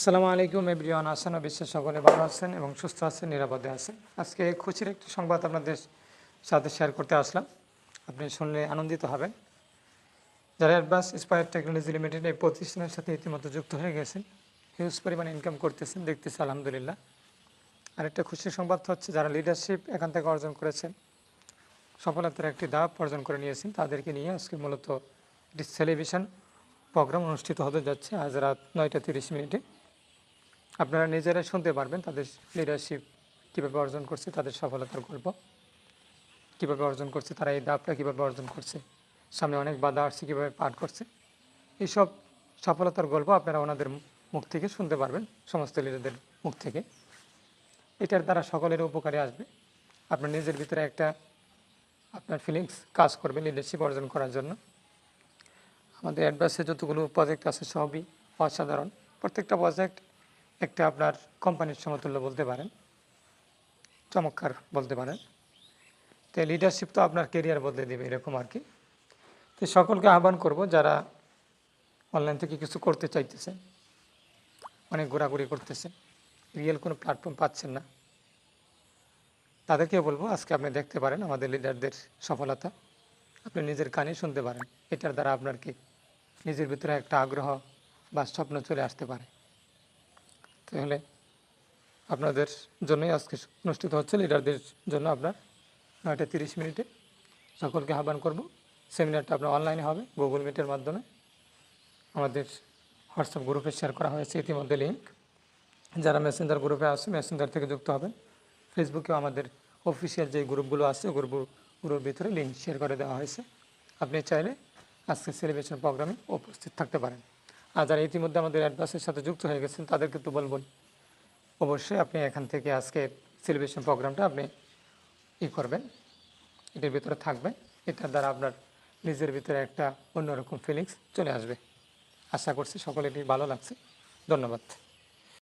আসসালামু আলাইকুম এভরিওয়ান। আছেন বিশ্বের সকলে ভালো আছেন এবং সুস্থ আছেন, নিরাপদে আছেন। আজকে খুশির একটি সংবাদ আপনাদের সাথে শেয়ার করতে আসলাম। আপনি শুনলে আনন্দিত হবেন। যারা অ্যাডভান্স ইন্সপায়ার টেকনোলজি লিমিটেড এই প্রতিষ্ঠানের সাথে ইতিমধ্যে যুক্ত হয়ে গেছেন, হিউজ পরিমাণে ইনকাম করতেছেন, দেখতেছে আলহামদুলিল্লাহ। আরেকটা খুশির সংবাদ হচ্ছে যারা লিডারশিপ এখান থেকে অর্জন করেছেন, সফলতার একটি ধাপ অর্জন করে নিয়েছেন, তাদেরকে নিয়ে আজকে মূলত একটি সেলিব্রেশন প্রোগ্রাম অনুষ্ঠিত হতে যাচ্ছে আজ রাত 9:30 আপনারা নিজেরাই শুনতে পারবেন তাদের লিডারশিপ কীভাবে অর্জন করছে, তাদের সফলতার গল্প কীভাবে অর্জন করছে, তারা এই ধাপটা কীভাবে অর্জন করছে, সামনে অনেক বাধা আসছে কীভাবে পার করছে। এইসব সফলতার গল্প আপনারা ওনাদের মুখ থেকে শুনতে পারবেন, সমস্ত লিডারদের মুখ থেকে। এটার দ্বারা সকলের উপকারে আসবে। আপনার নিজের ভিতরে একটা আপনার ফিলিংস কাজ করবে লিডারশিপ অর্জন করার জন্য। আমাদের অ্যাডভান্সে যতগুলো প্রজেক্ট আছে সবই অসাধারণ। প্রত্যেকটা প্রজেক্ট একটা আপনার কোম্পানির সমতুল্য বলতে পারেন, চমৎকার বলতে পারেন। তো লিডারশিপ তো আপনার কেরিয়ার বদলে দেবে এরকম আর কি। তো সকলকে আহ্বান করব যারা অনলাইন থেকে কিছু করতে চাইতেছেন, অনেক ঘোরাঘুরি করতেছেন, রিয়েল কোনো প্ল্যাটফর্ম পাচ্ছেন না, তাদেরকেও বলবো আজকে আপনি দেখতে পারেন আমাদের লিডারদের সফলতা। আপনি নিজের কানে শুনতে পারেন। এটার দ্বারা আপনার কি নিজের ভিতরে একটা আগ্রহ বা স্বপ্ন চলে আসতে পারে। তাহলে আপনাদের জন্যই আজকে অনুষ্ঠিত হচ্ছে লিডারদের জন্য আপনার 9:30 সকলকে আহ্বান করব। সেমিনারটা আপনার অনলাইনে হবে, গুগল মিটের মাধ্যমে। আমাদের হোয়াটসঅ্যাপ গ্রুপে শেয়ার করা হয়েছে ইতিমধ্যে লিঙ্ক। যারা মেসেঞ্জার গ্রুপে আছে মেসেঞ্জার থেকে যুক্ত হবেন। ফেসবুকেও আমাদের অফিসিয়াল যে গ্রুপগুলো আছে গ্রুপের ভিতরে লিঙ্ক শেয়ার করে দেওয়া হয়েছে। আপনি চাইলে আজকে সেলিব্রেশন প্রোগ্রামে উপস্থিত থাকতে পারেন। আর যারা ইতিমধ্যে আমাদের অ্যাডভান্সের সাথে যুক্ত হয়ে গেছেন তাদেরকে তো বলবই, অবশ্যই আপনি এখান থেকে আজকে সেলিব্রেশন প্রোগ্রামটা আপনি করবেন, এটার ভিতরে থাকবেন। এটার দ্বারা আপনার নিজের ভিতরে একটা অন্যরকম ফিলিংস চলে আসবে। আশা করছি সকলেরই ভালো লাগছে। ধন্যবাদ।